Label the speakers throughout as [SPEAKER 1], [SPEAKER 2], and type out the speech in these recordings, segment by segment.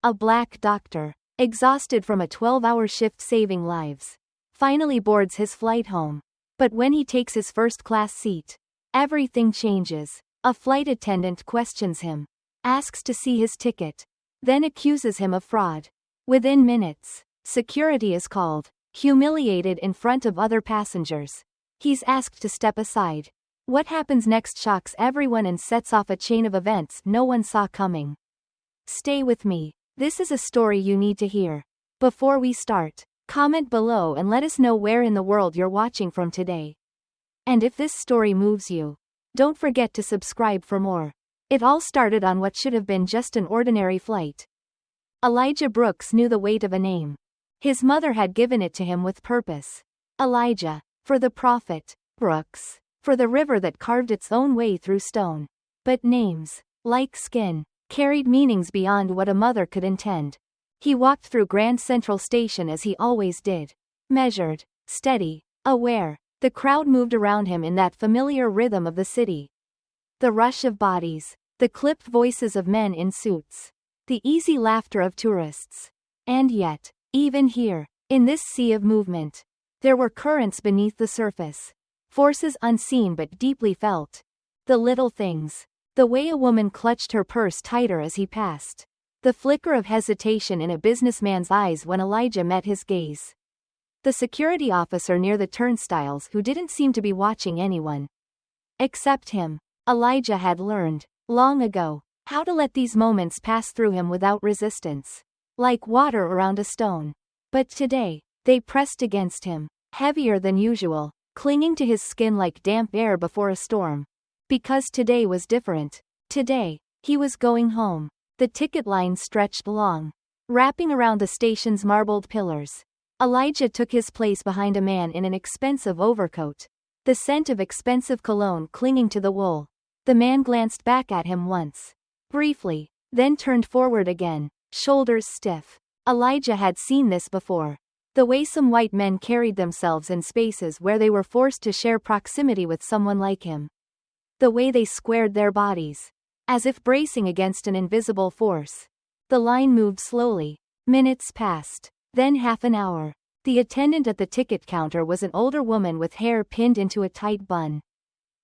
[SPEAKER 1] A black doctor, exhausted from a 12-hour shift saving lives, finally boards his flight home. But when he takes his first-class seat, everything changes. A flight attendant questions him, asks to see his ticket, then accuses him of fraud. Within minutes, security is called. Humiliated in front of other passengers, he's asked to step aside. What happens next shocks everyone and sets off a chain of events no one saw coming. Stay with me. This is a story you need to hear. Before we start, comment below and let us know where in the world you're watching from today. And if this story moves you, don't forget to subscribe for more. It all started on what should have been just an ordinary flight. Elijah Brooks knew the weight of a name. His mother had given it to him with purpose. Elijah, for the prophet; Brooks, for the river that carved its own way through stone. But names, like skin, carried meanings beyond what a mother could intend. He walked through Grand Central Station as he always did. Measured, steady, aware. The crowd moved around him in that familiar rhythm of the city. The rush of bodies, the clipped voices of men in suits, the easy laughter of tourists. And yet, even here, in this sea of movement, there were currents beneath the surface. Forces unseen but deeply felt. The little things. The way a woman clutched her purse tighter as he passed. The flicker of hesitation in a businessman's eyes when Elijah met his gaze. The security officer near the turnstiles who didn't seem to be watching anyone except him. Elijah had learned, long ago, how to let these moments pass through him without resistance. Like water around a stone. But today, they pressed against him, heavier than usual, clinging to his skin like damp air before a storm. Because today was different. Today, he was going home. The ticket line stretched long, wrapping around the station's marbled pillars. Elijah took his place behind a man in an expensive overcoat. The scent of expensive cologne clinging to the wool. The man glanced back at him once. Briefly, then turned forward again, shoulders stiff. Elijah had seen this before. The way some white men carried themselves in spaces where they were forced to share proximity with someone like him. The way they squared their bodies, as if bracing against an invisible force. The line moved slowly. Minutes passed. Then half an hour. The attendant at the ticket counter was an older woman with hair pinned into a tight bun.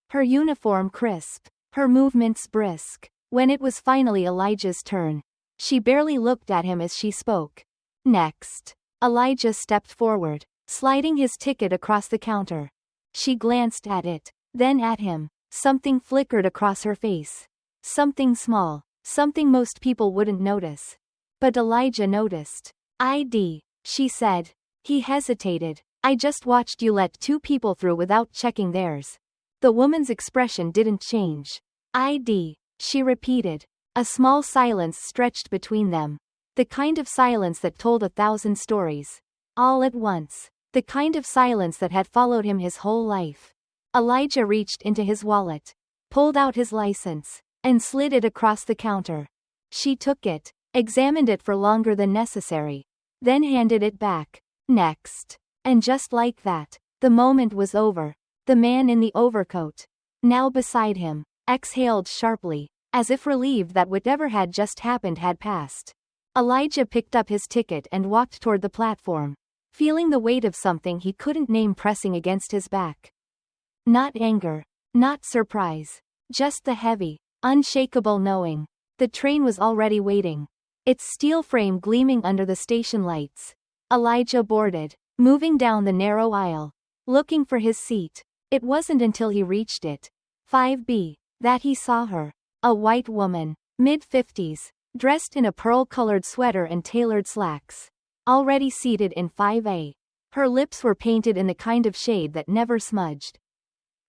[SPEAKER 1] Her uniform crisp, her movements brisk. When it was finally Elijah's turn, she barely looked at him as she spoke. Next. Elijah stepped forward, sliding his ticket across the counter. She glanced at it, then at him. Something flickered across her face. Something small, something most people wouldn't notice. But Elijah noticed. "ID," she said. He hesitated. "I just watched you let two people through without checking theirs." The woman's expression didn't change. "ID," she repeated. A small silence stretched between them. The kind of silence that told 1,000 stories. All at once. The kind of silence that had followed him his whole life. Elijah reached into his wallet, pulled out his license, and slid it across the counter. She took it, examined it for longer than necessary, then handed it back. Next. And just like that, the moment was over. The man in the overcoat, now beside him, exhaled sharply, as if relieved that whatever had just happened had passed. Elijah picked up his ticket and walked toward the platform, feeling the weight of something he couldn't name pressing against his back. Not anger, not surprise, just the heavy, unshakable knowing. The train was already waiting, its steel frame gleaming under the station lights. Elijah boarded, moving down the narrow aisle, looking for his seat. It wasn't until he reached it, 5B, that he saw her. A white woman, mid-50s, dressed in a pearl-colored sweater and tailored slacks. Already seated in 5A. Her lips were painted in the kind of shade that never smudged.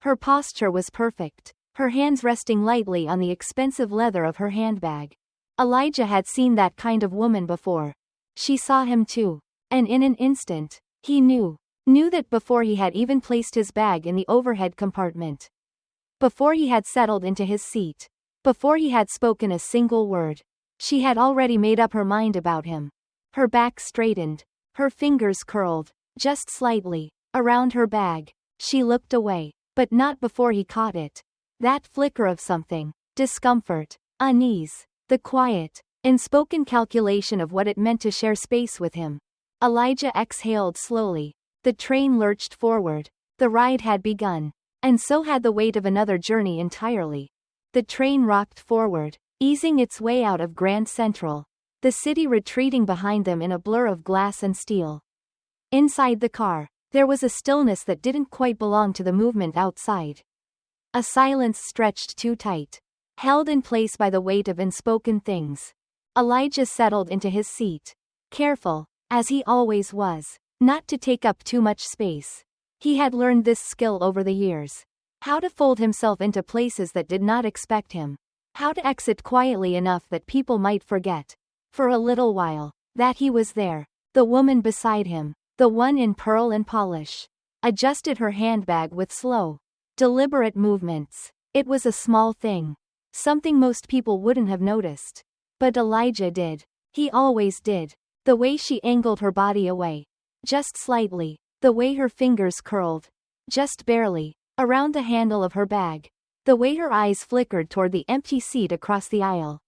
[SPEAKER 1] Her posture was perfect, her hands resting lightly on the expensive leather of her handbag. Elijah had seen that kind of woman before. She saw him too. And in an instant, he knew that before he had even placed his bag in the overhead compartment. Before he had settled into his seat. Before he had spoken a single word. She had already made up her mind about him. Her back straightened, her fingers curled, just slightly, around her bag. She looked away, but not before he caught it. That flicker of something, discomfort, unease, the quiet, unspoken calculation of what it meant to share space with him. Elijah exhaled slowly. The train lurched forward. The ride had begun. And so had the weight of another journey entirely. The train rocked forward, easing its way out of Grand Central, the city retreating behind them in a blur of glass and steel. Inside the car, there was a stillness that didn't quite belong to the movement outside. A silence stretched too tight, held in place by the weight of unspoken things. Elijah settled into his seat, careful, as he always was, not to take up too much space. He had learned this skill over the years. How to fold himself into places that did not expect him. How to exit quietly enough that people might forget, for a little while, that he was there. The woman beside him, the one in pearl and polish, adjusted her handbag with slow, deliberate movements. It was a small thing. Something most people wouldn't have noticed. But Elijah did. He always did. The way she angled her body away. Just slightly. The way her fingers curled. Just barely. Around the handle of her bag. The way her eyes flickered toward the empty seat across the aisle.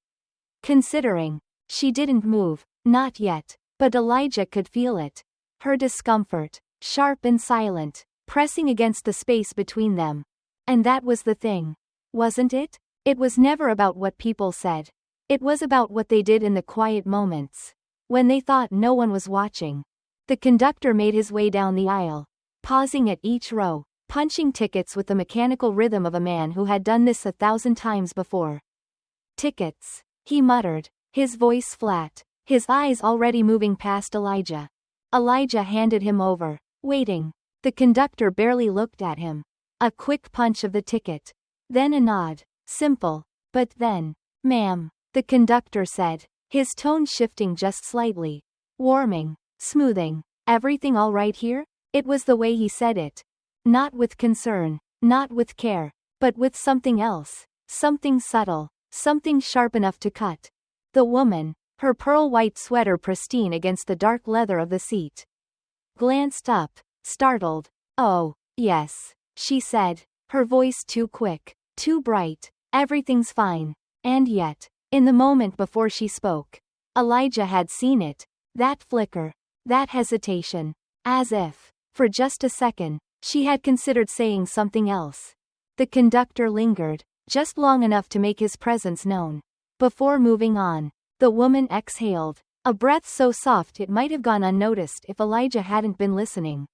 [SPEAKER 1] Considering. She didn't move. Not yet. But Elijah could feel it. Her discomfort. Sharp and silent. Pressing against the space between them. And that was the thing. Wasn't it? It was never about what people said. It was about what they did in the quiet moments. When they thought no one was watching. The conductor made his way down the aisle, pausing at each row, punching tickets with the mechanical rhythm of a man who had done this 1,000 times before. Tickets, he muttered, his voice flat, his eyes already moving past Elijah. Elijah handed him over, waiting. The conductor barely looked at him. A quick punch of the ticket. Then a nod. Simple. But then, "Ma'am," the conductor said, his tone shifting just slightly. Warming. Smoothing. "Everything all right here?" It was the way he said it. Not with concern, not with care, but with something else. Something subtle. Something sharp enough to cut. The woman, her pearl-white sweater pristine against the dark leather of the seat, glanced up, startled. "Oh, yes," she said, her voice too quick, too bright. "Everything's fine." And yet, in the moment before she spoke, Elijah had seen it. That flicker. That hesitation. As if, for just a second, she had considered saying something else. The conductor lingered, just long enough to make his presence known. Before moving on, the woman exhaled, a breath so soft it might have gone unnoticed if Elijah hadn't been listening.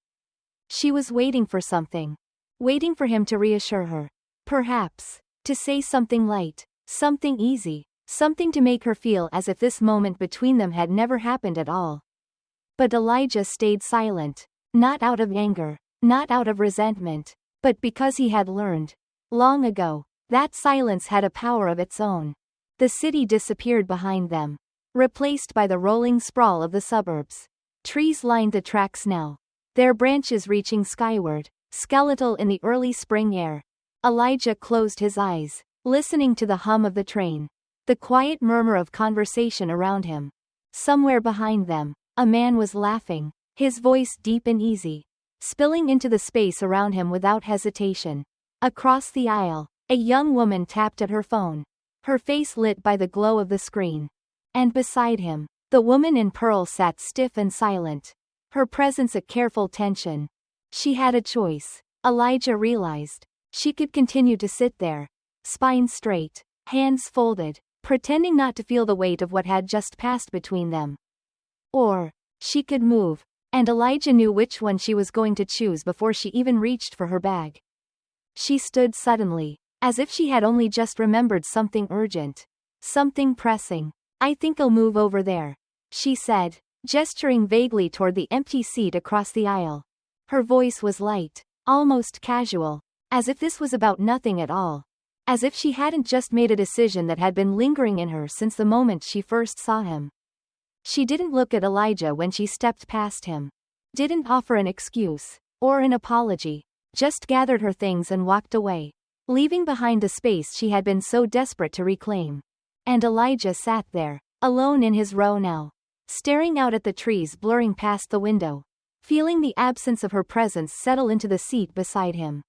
[SPEAKER 1] She was waiting for something. Waiting for him to reassure her. Perhaps, to say something light, something easy, something to make her feel as if this moment between them had never happened at all. But Elijah stayed silent, not out of anger, not out of resentment, but because he had learned, long ago, that silence had a power of its own. The city disappeared behind them, replaced by the rolling sprawl of the suburbs. Trees lined the tracks now, their branches reaching skyward, skeletal in the early spring air. Elijah closed his eyes, listening to the hum of the train, the quiet murmur of conversation around him. Somewhere behind them, a man was laughing, his voice deep and easy, spilling into the space around him without hesitation. Across the aisle, a young woman tapped at her phone, her face lit by the glow of the screen. And beside him, the woman in pearl sat stiff and silent, her presence a careful tension. She had a choice, Elijah realized. She could continue to sit there, spine straight, hands folded, pretending not to feel the weight of what had just passed between them. Or, she could move, and Elijah knew which one she was going to choose before she even reached for her bag. She stood suddenly, as if she had only just remembered something urgent. Something pressing. "I think I'll move over there," she said, gesturing vaguely toward the empty seat across the aisle. Her voice was light, almost casual, as if this was about nothing at all. As if she hadn't just made a decision that had been lingering in her since the moment she first saw him. She didn't look at Elijah when she stepped past him. Didn't offer an excuse, or an apology. Just gathered her things and walked away, leaving behind the space she had been so desperate to reclaim. And Elijah sat there, alone in his row now, staring out at the trees blurring past the window, feeling the absence of her presence settle into the seat beside him.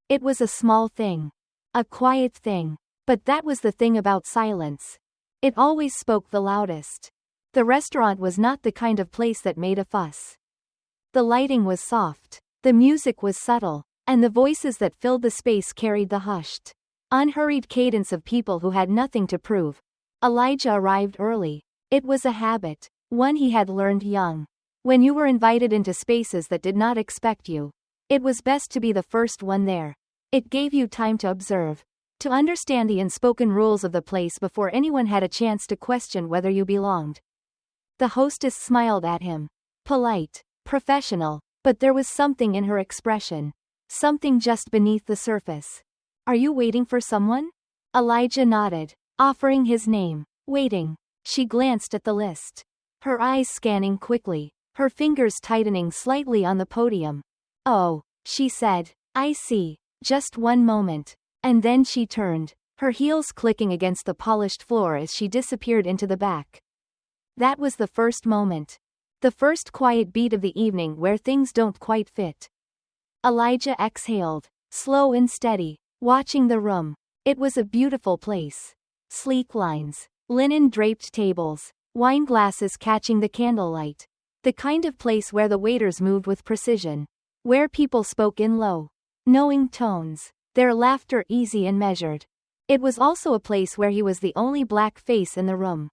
[SPEAKER 1] It was a small thing. A quiet thing. But that was the thing about silence. It always spoke the loudest. The restaurant was not the kind of place that made a fuss. The lighting was soft, the music was subtle, and the voices that filled the space carried the hushed, unhurried cadence of people who had nothing to prove. Elijah arrived early. It was a habit, one he had learned young. When you were invited into spaces that did not expect you, it was best to be the first one there. It gave you time to observe, to understand the unspoken rules of the place before anyone had a chance to question whether you belonged. The hostess smiled at him. Polite, professional, but there was something in her expression. Something just beneath the surface. Are you waiting for someone? Elijah nodded, offering his name. Waiting. She glanced at the list. Her eyes scanning quickly, her fingers tightening slightly on the podium. Oh, she said. I see. Just one moment. And then she turned, her heels clicking against the polished floor as she disappeared into the back. That was the first moment. The first quiet beat of the evening where things don't quite fit. Elijah exhaled, slow and steady, watching the room. It was a beautiful place. Sleek lines, linen-draped tables, wine glasses catching the candlelight. The kind of place where the waiters moved with precision. Where people spoke in low, knowing tones, their laughter easy and measured. It was also a place where he was the only black face in the room.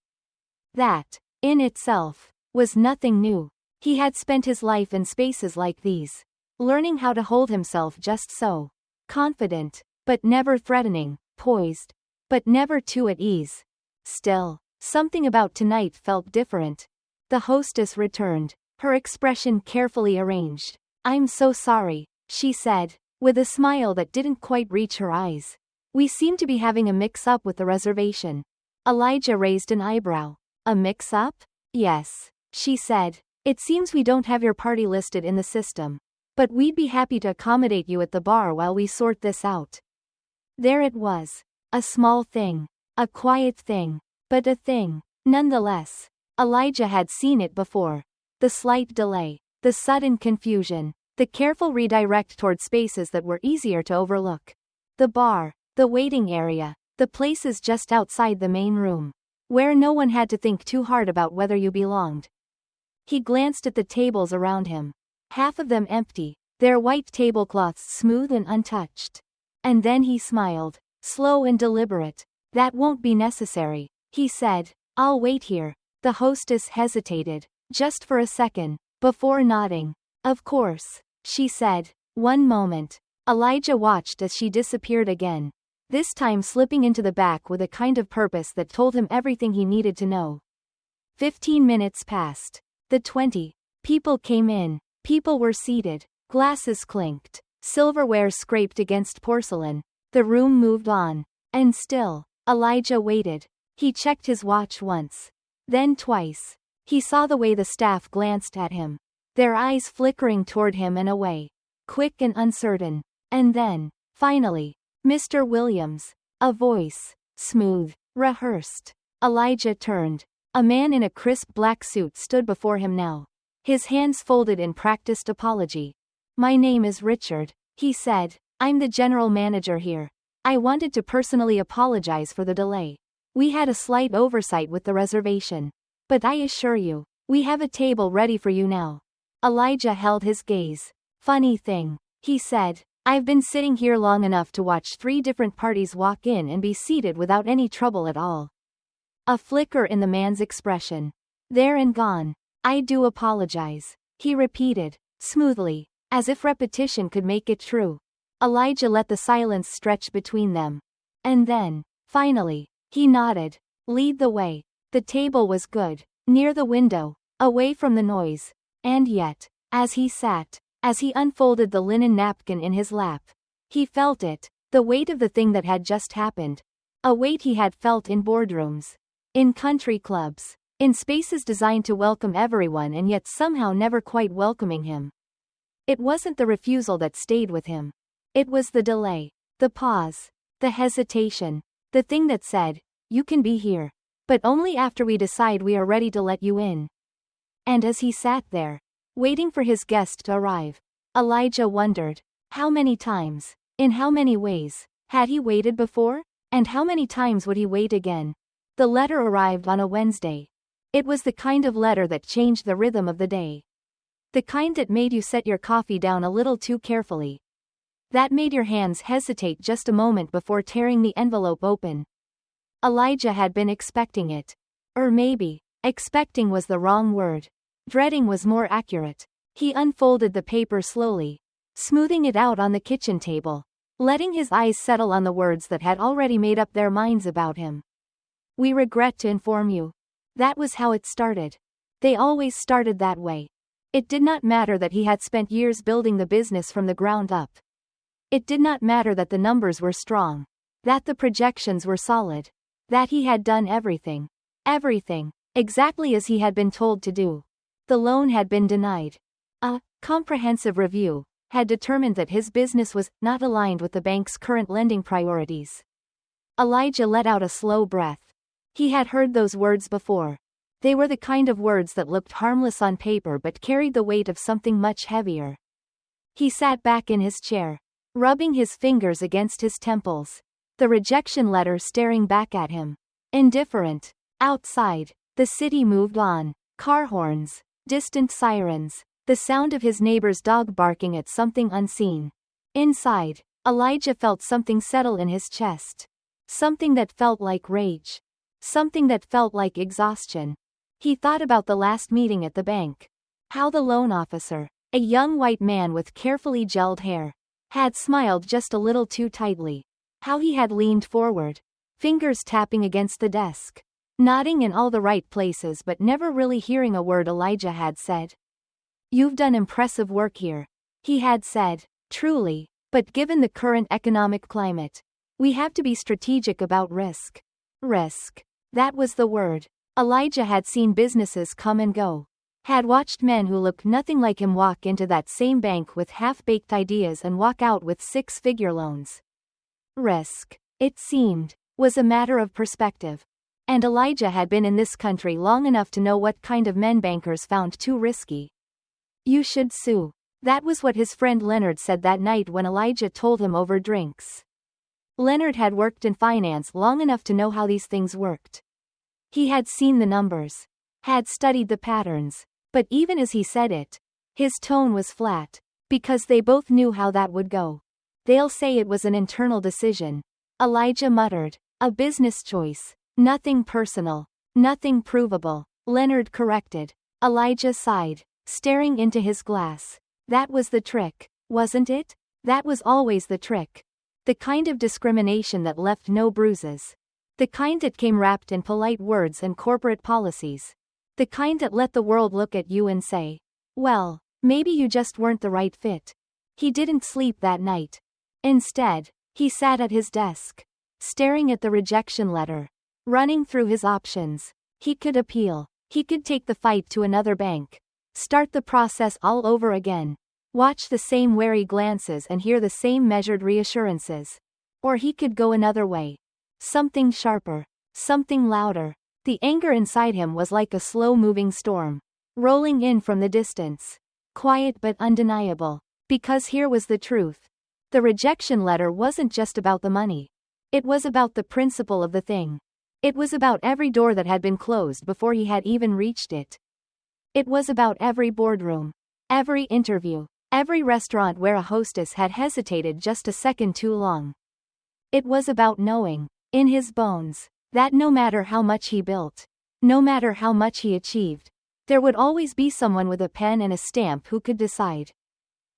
[SPEAKER 1] That, in itself, was nothing new. He had spent his life in spaces like these, learning how to hold himself just so. Confident, but never threatening, poised, but never too at ease. Still, something about tonight felt different. The hostess returned, her expression carefully arranged. I'm so sorry, she said, with a smile that didn't quite reach her eyes. We seem to be having a mix-up with the reservation. Elijah raised an eyebrow. A mix-up? Yes, she said. It seems we don't have your party listed in the system. But we'd be happy to accommodate you at the bar while we sort this out. There it was. A small thing. A quiet thing. But a thing. Nonetheless. Elijah had seen it before. The slight delay. The sudden confusion. The careful redirect toward spaces that were easier to overlook. The bar. The waiting area. The places just outside the main room. Where no one had to think too hard about whether you belonged. He glanced at the tables around him. Half of them empty, their white tablecloths smooth and untouched. And then he smiled, slow and deliberate. That won't be necessary, he said. I'll wait here. The hostess hesitated, just for a second, before nodding. Of course, she said. One moment. Elijah watched as she disappeared again. This time slipping into the back with a kind of purpose that told him everything he needed to know. 15 minutes passed. The 20 people came in. People were seated. Glasses clinked. Silverware scraped against porcelain. The room moved on. And still, Elijah waited. He checked his watch once. Then twice. He saw the way the staff glanced at him. Their eyes flickering toward him and away. Quick and uncertain. And then, finally, Mr. Williams. A voice. Smooth. Rehearsed. Elijah turned. A man in a crisp black suit stood before him now. His hands folded in practiced apology. My name is Richard, he said. I'm the general manager here. I wanted to personally apologize for the delay. We had a slight oversight with the reservation. But I assure you, we have a table ready for you now. Elijah held his gaze. Funny thing, he said. I've been sitting here long enough to watch 3 different parties walk in and be seated without any trouble at all. A flicker in the man's expression. There and gone. I do apologize, he repeated, smoothly, as if repetition could make it true. Elijah let the silence stretch between them. And then, finally, he nodded. Lead the way. The table was good, near the window, away from the noise. And yet, as he sat, as he unfolded the linen napkin in his lap, he felt it, the weight of the thing that had just happened. A weight he had felt in boardrooms, in country clubs, in spaces designed to welcome everyone and yet somehow never quite welcoming him. It wasn't the refusal that stayed with him. It was the delay, the pause, the hesitation, the thing that said, you can be here, but only after we decide we are ready to let you in. And as he sat there, waiting for his guest to arrive, Elijah wondered, how many times, in how many ways, had he waited before? And how many times would he wait again? The letter arrived on a Wednesday. It was the kind of letter that changed the rhythm of the day. The kind that made you set your coffee down a little too carefully. That made your hands hesitate just a moment before tearing the envelope open. Elijah had been expecting it. Or maybe, expecting was the wrong word. Dreading was more accurate. He unfolded the paper slowly, smoothing it out on the kitchen table, letting his eyes settle on the words that had already made up their minds about him. We regret to inform you. That was how it started. They always started that way. It did not matter that he had spent years building the business from the ground up. It did not matter that the numbers were strong, that the projections were solid, that he had done everything, exactly as he had been told to do. The loan had been denied. A comprehensive review had determined that his business was not aligned with the bank's current lending priorities. Elijah let out a slow breath. He had heard those words before. They were the kind of words that looked harmless on paper but carried the weight of something much heavier. He sat back in his chair, rubbing his fingers against his temples, the rejection letter staring back at him. Indifferent. Outside, the city moved on. Car horns, distant sirens, the sound of his neighbor's dog barking at something unseen. Inside, Elijah felt something settle in his chest. Something that felt like rage. Something that felt like exhaustion. He thought about the last meeting at the bank. How the loan officer, a young white man with carefully gelled hair, had smiled just a little too tightly. How he had leaned forward, fingers tapping against the desk, nodding in all the right places but never really hearing a word Elijah had said. "You've done impressive work here," he had said. "Truly, but given the current economic climate, we have to be strategic about risk." Risk. That was the word. Elijah had seen businesses come and go. Had watched men who looked nothing like him walk into that same bank with half-baked ideas and walk out with six-figure loans. Risk, it seemed, was a matter of perspective. And Elijah had been in this country long enough to know what kind of men bankers found too risky. "You should sue." That was what his friend Leonard said that night when Elijah told him over drinks. Leonard had worked in finance long enough to know how these things worked. He had seen the numbers, had studied the patterns, but even as he said it, his tone was flat, because they both knew how that would go. "They'll say it was an internal decision," Elijah muttered. "A business choice. Nothing personal. Nothing provable," Leonard corrected. Elijah sighed, staring into his glass. That was the trick, wasn't it? That was always the trick. The kind of discrimination that left no bruises. The kind that came wrapped in polite words and corporate policies. The kind that let the world look at you and say, "Well, maybe you just weren't the right fit." He didn't sleep that night. Instead, he sat at his desk, staring at the rejection letter, running through his options. He could appeal. He could take the fight to another bank. Start the process all over again. Watch the same wary glances and hear the same measured reassurances. Or he could go another way. Something sharper. Something louder. The anger inside him was like a slow-moving storm, rolling in from the distance. Quiet but undeniable. Because here was the truth. The rejection letter wasn't just about the money. It was about the principle of the thing. It was about every door that had been closed before he had even reached it. It was about every boardroom, every interview, every restaurant where a hostess had hesitated just a second too long. It was about knowing, in his bones, that no matter how much he built, no matter how much he achieved, there would always be someone with a pen and a stamp who could decide,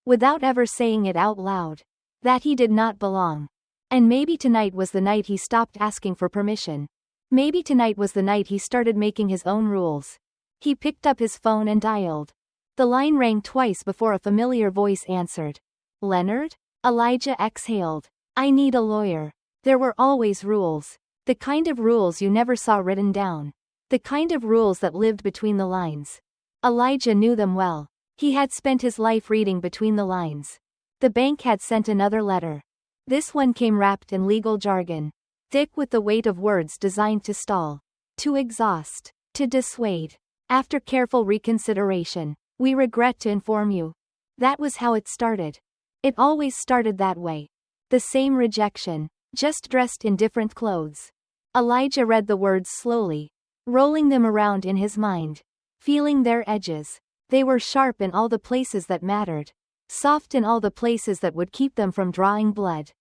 [SPEAKER 1] without ever saying it out loud, that he did not belong. And maybe tonight was the night he stopped asking for permission. Maybe tonight was the night he started making his own rules. He picked up his phone and dialed. The line rang twice before a familiar voice answered. "Leonard?" Elijah exhaled. "I need a lawyer." There were always rules. The kind of rules you never saw written down. The kind of rules that lived between the lines. Elijah knew them well. He had spent his life reading between the lines. The bank had sent another letter. This one came wrapped in legal jargon, thick with the weight of words designed to stall, to exhaust, to dissuade. After careful reconsideration, we regret to inform you. That was how it started. It always started that way. The same rejection, just dressed in different clothes. Elijah read the words slowly, rolling them around in his mind, feeling their edges. They were sharp in all the places that mattered, soft in all the places that would keep them from drawing blood.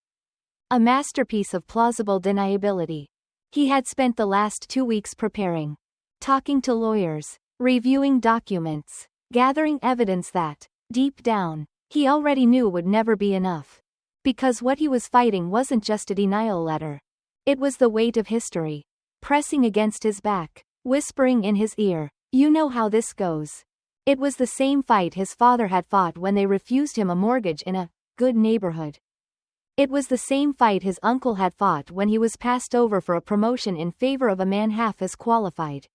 [SPEAKER 1] A masterpiece of plausible deniability. He had spent the last 2 weeks preparing, talking to lawyers, reviewing documents, gathering evidence that, deep down, he already knew would never be enough. Because what he was fighting wasn't just a denial letter. It was the weight of history, pressing against his back, whispering in his ear, "You know how this goes." It was the same fight his father had fought when they refused him a mortgage in a good neighborhood. It was the same fight his uncle had fought when he was passed over for a promotion in favor of a man half as qualified.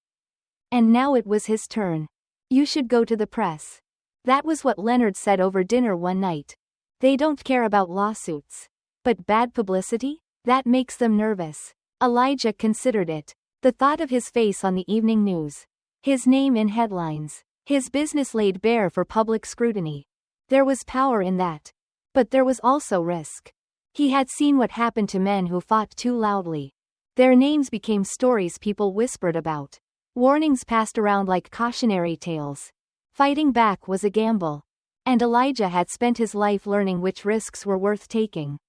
[SPEAKER 1] And now it was his turn. "You should go to the press." That was what Leonard said over dinner one night. They don't care about lawsuits. But bad publicity? That makes them nervous. Elijah considered it. The thought of his face on the evening news, his name in headlines, his business laid bare for public scrutiny. There was power in that. But there was also risk. He had seen what happened to men who fought too loudly. Their names became stories people whispered about. Warnings passed around like cautionary tales. Fighting back was a gamble. And Elijah had spent his life learning which risks were worth taking.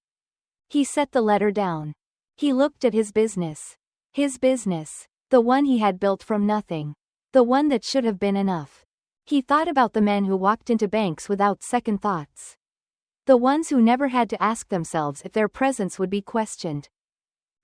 [SPEAKER 1] He set the letter down. He looked at his business. His business. The one he had built from nothing. The one that should have been enough. He thought about the men who walked into banks without second thoughts. The ones who never had to ask themselves if their presence would be questioned.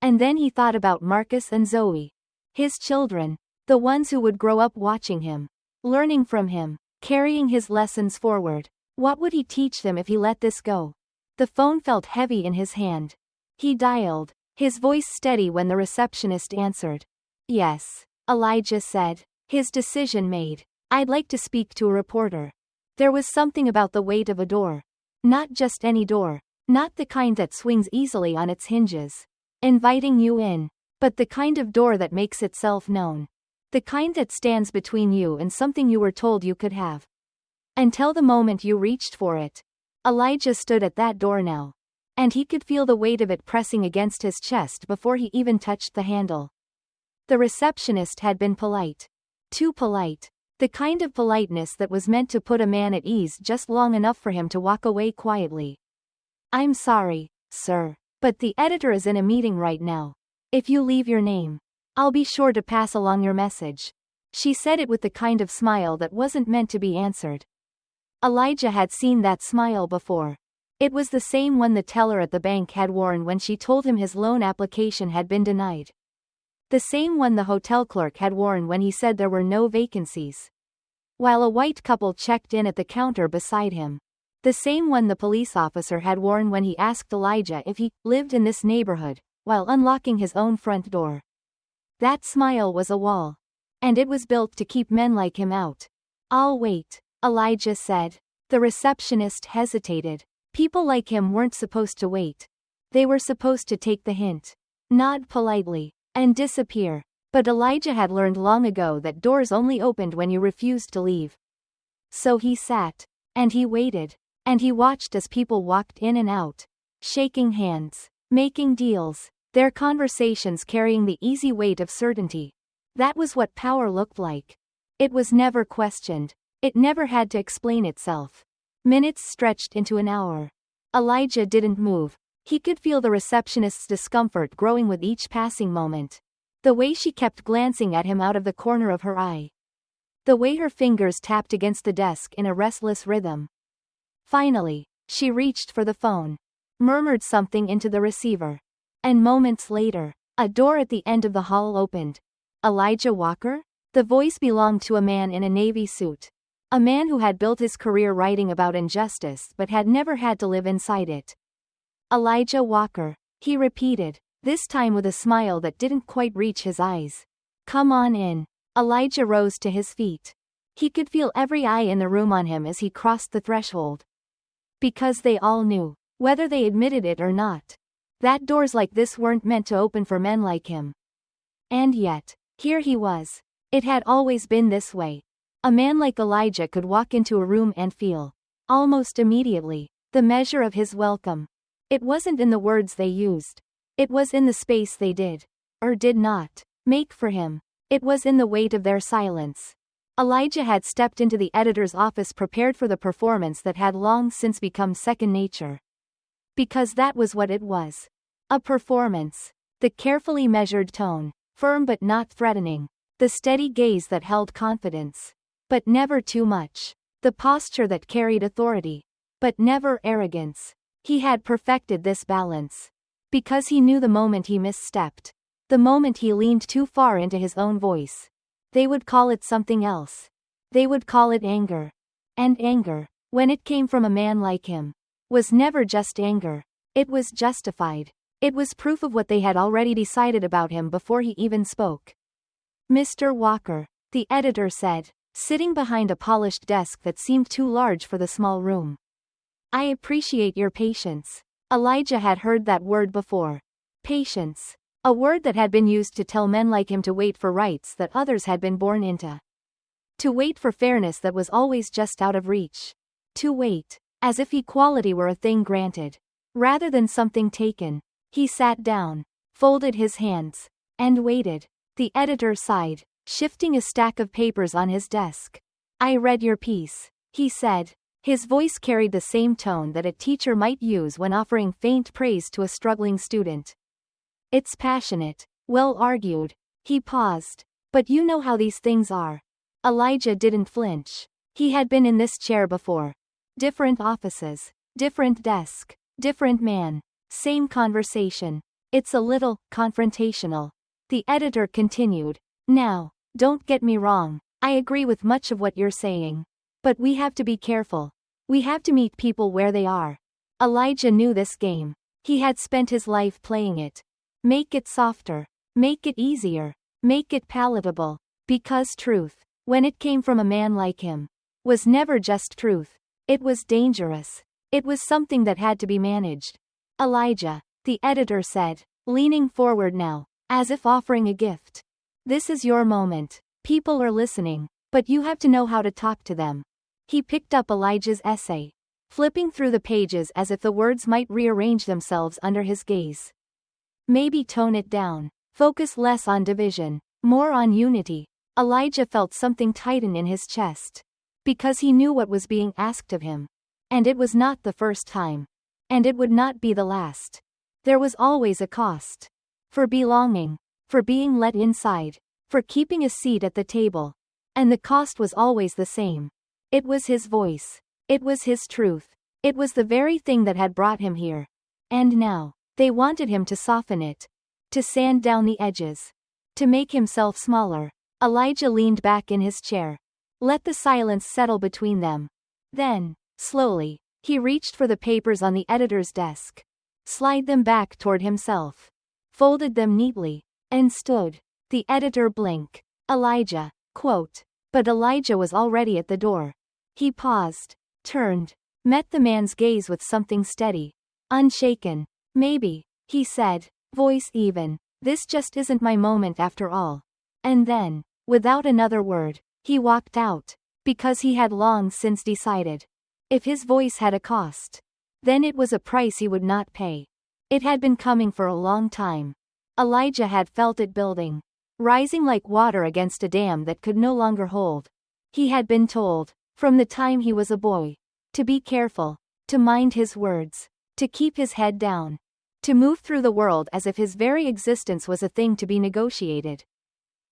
[SPEAKER 1] And then he thought about Marcus and Zoe. His children. The ones who would grow up watching him. Learning from him. Carrying his lessons forward. What would he teach them if he let this go? The phone felt heavy in his hand. He dialed, his voice steady when the receptionist answered. "Yes," Elijah said, his decision made. "I'd like to speak to a reporter." There was something about the weight of a door. Not just any door. Not the kind that swings easily on its hinges, inviting you in. But the kind of door that makes itself known. The kind that stands between you and something you were told you could have. Until the moment you reached for it. Elijah stood at that door now. And he could feel the weight of it pressing against his chest before he even touched the handle. The receptionist had been polite. Too polite. The kind of politeness that was meant to put a man at ease just long enough for him to walk away quietly. "I'm sorry, sir, but the editor is in a meeting right now. If you leave your name, I'll be sure to pass along your message." She said it with the kind of smile that wasn't meant to be answered. Elijah had seen that smile before. It was the same one the teller at the bank had worn when she told him his loan application had been denied. The same one the hotel clerk had worn when he said there were no vacancies. While a white couple checked in at the counter beside him. The same one the police officer had worn when he asked Elijah if he lived in this neighborhood, while unlocking his own front door. That smile was a wall. And it was built to keep men like him out. "I'll wait," Elijah said. The receptionist hesitated. People like him weren't supposed to wait. They were supposed to take the hint, nod politely, and disappear. But Elijah had learned long ago that doors only opened when you refused to leave. So he sat. And he waited. And he watched as people walked in and out. Shaking hands. Making deals. Their conversations carrying the easy weight of certainty. That was what power looked like. It was never questioned. It never had to explain itself. Minutes stretched into an hour. Elijah didn't move. He could feel the receptionist's discomfort growing with each passing moment. The way she kept glancing at him out of the corner of her eye. The way her fingers tapped against the desk in a restless rhythm. Finally, she reached for the phone. Murmured something into the receiver. And moments later, a door at the end of the hall opened. Elijah Walker? The voice belonged to a man in a navy suit. A man who had built his career writing about injustice but had never had to live inside it. "Elijah Walker," he repeated, this time with a smile that didn't quite reach his eyes. "Come on in." Elijah rose to his feet. He could feel every eye in the room on him as he crossed the threshold. Because they all knew, whether they admitted it or not, that doors like this weren't meant to open for men like him. And yet, here he was. It had always been this way. A man like Elijah could walk into a room and feel, almost immediately, the measure of his welcome. It wasn't in the words they used. It was in the space they did. or did not, make for him. It was in the weight of their silence. Elijah had stepped into the editor's office prepared for the performance that had long since become second nature. Because that was what it was. A performance. The carefully measured tone, firm but not threatening. The steady gaze that held confidence. But never too much. The posture that carried authority. But never arrogance. He had perfected this balance. Because he knew the moment he misstepped. The moment he leaned too far into his own voice. They would call it something else. They would call it anger. And anger, when it came from a man like him, was never just anger. It was justified. It was proof of what they had already decided about him before he even spoke. "Mr. Walker," the editor said, sitting behind a polished desk that seemed too large for the small room. "I appreciate your patience." Elijah had heard that word before. Patience. A word that had been used to tell men like him to wait for rights that others had been born into. To wait for fairness that was always just out of reach. To wait, as if equality were a thing granted, rather than something taken. He sat down, folded his hands, and waited. The editor sighed, shifting a stack of papers on his desk. "I read your piece," he said. His voice carried the same tone that a teacher might use when offering faint praise to a struggling student. "It's passionate, well argued." He paused. "But you know how these things are." Elijah didn't flinch. He had been in this chair before. Different offices, different desk, different man, same conversation. "It's a little confrontational." The editor continued. "Now, don't get me wrong, I agree with much of what you're saying. But we have to be careful. We have to meet people where they are." Elijah knew this game. He had spent his life playing it. Make it softer. Make it easier. Make it palatable. Because truth, when it came from a man like him, was never just truth. It was dangerous. It was something that had to be managed. "Elijah," the editor said, leaning forward now, as if offering a gift. "This is your moment. People are listening, but you have to know how to talk to them." He picked up Elijah's essay, flipping through the pages as if the words might rearrange themselves under his gaze. "Maybe tone it down. Focus less on division, more on unity." Elijah felt something tighten in his chest. Because he knew what was being asked of him. And it was not the first time. And it would not be the last. There was always a cost. For belonging. For being let inside. For keeping a seat at the table. And the cost was always the same. It was his voice. It was his truth. It was the very thing that had brought him here. And now, they wanted him to soften it. To sand down the edges. To make himself smaller. Elijah leaned back in his chair. Let the silence settle between them. Then, slowly, he reached for the papers on the editor's desk. Slid them back toward himself. Folded them neatly. And stood. The editor blinked. "Elijah," quote. But Elijah was already at the door. He paused. Turned. Met the man's gaze with something steady. Unshaken. "Maybe," he said, voice even. "This just isn't my moment after all." And then, without another word, he walked out. Because he had long since decided. If his voice had a cost, then it was a price he would not pay. It had been coming for a long time. Elijah had felt it building. Rising like water against a dam that could no longer hold. He had been told, from the time he was a boy, to be careful, to mind his words, to keep his head down, to move through the world as if his very existence was a thing to be negotiated,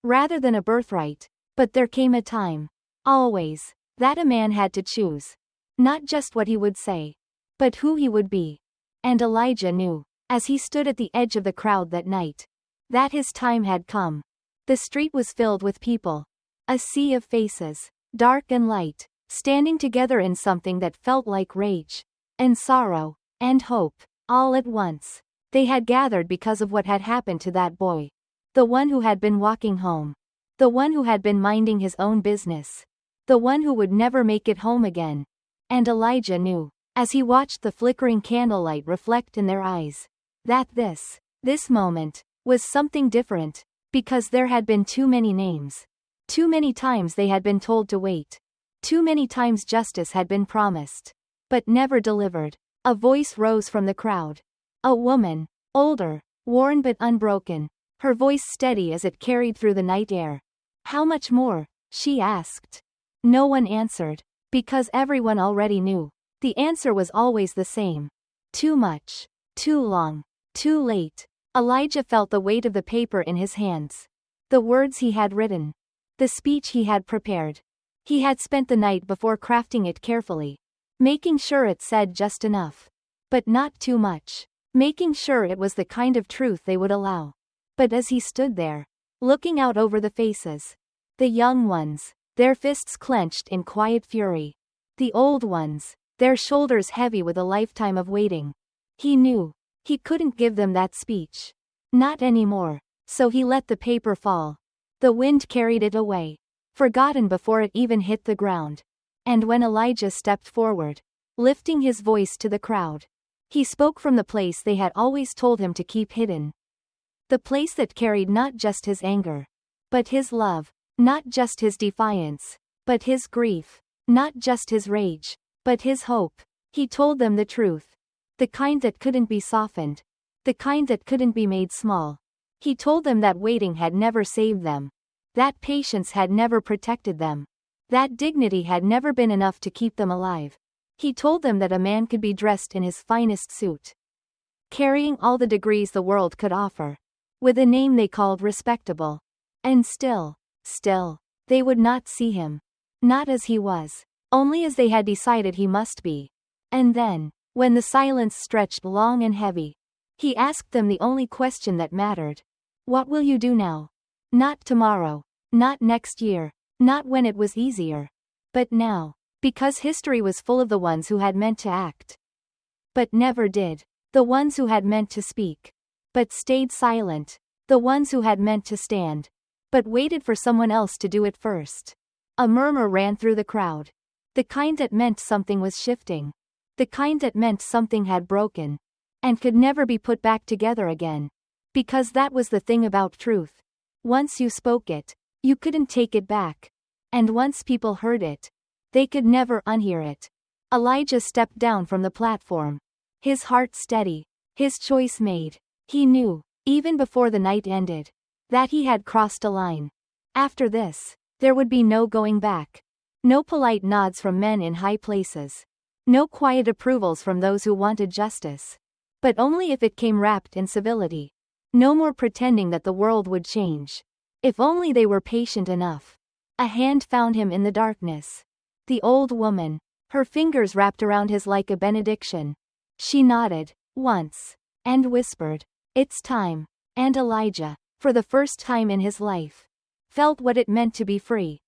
[SPEAKER 1] rather than a birthright. But there came a time, always, that a man had to choose. Not just what he would say, but who he would be. And Elijah knew, as he stood at the edge of the crowd that night, that his time had come. The street was filled with people. A sea of faces, dark and light, standing together in something that felt like rage, and sorrow, and hope, all at once. They had gathered because of what had happened to that boy. The one who had been walking home. The one who had been minding his own business. The one who would never make it home again. And Elijah knew, as he watched the flickering candlelight reflect in their eyes, that this moment, was something different, because there had been too many names. Too many times they had been told to wait. Too many times justice had been promised, but never delivered. A voice rose from the crowd. A woman, older, worn but unbroken, her voice steady as it carried through the night air. How much more? She asked. No one answered. Because everyone already knew. The answer was always the same. Too much. Too long. Too late. Elijah felt the weight of the paper in his hands. The words he had written. The speech he had prepared. He had spent the night before crafting it carefully. Making sure it said just enough. But not too much. Making sure it was the kind of truth they would allow. But as he stood there, looking out over the faces. The young ones, their fists clenched in quiet fury. The old ones, their shoulders heavy with a lifetime of waiting. He knew. He couldn't give them that speech. Not anymore. So he let the paper fall. The wind carried it away. Forgotten before it even hit the ground. And when Elijah stepped forward, lifting his voice to the crowd, he spoke from the place they had always told him to keep hidden. The place that carried not just his anger, but his love, not just his defiance, but his grief, not just his rage, but his hope. He told them the truth. The kind that couldn't be softened. The kind that couldn't be made small. He told them that waiting had never saved them. That patience had never protected them. That dignity had never been enough to keep them alive. He told them that a man could be dressed in his finest suit, carrying all the degrees the world could offer, with a name they called respectable. And still, they would not see him. Not as he was. Only as they had decided he must be. And then, when the silence stretched long and heavy, he asked them the only question that mattered. What will you do now? Not tomorrow. Not next year. Not when it was easier. But now. Because history was full of the ones who had meant to act, but never did. The ones who had meant to speak, but stayed silent. The ones who had meant to stand, but waited for someone else to do it first. A murmur ran through the crowd. The kind that meant something was shifting. The kind that meant something had broken. And could never be put back together again. Because that was the thing about truth. Once you spoke it, you couldn't take it back. And once people heard it, they could never unhear it. Elijah stepped down from the platform. His heart steady. His choice made. He knew, even before the night ended, that he had crossed a line. After this, there would be no going back. No polite nods from men in high places. No quiet approvals from those who wanted justice. But only if it came wrapped in civility. No more pretending that the world would change. If only they were patient enough. A hand found him in the darkness. The old woman, her fingers wrapped around his like a benediction. She nodded, once, and whispered, "It's time." And Elijah, for the first time in his life, felt what it meant to be free.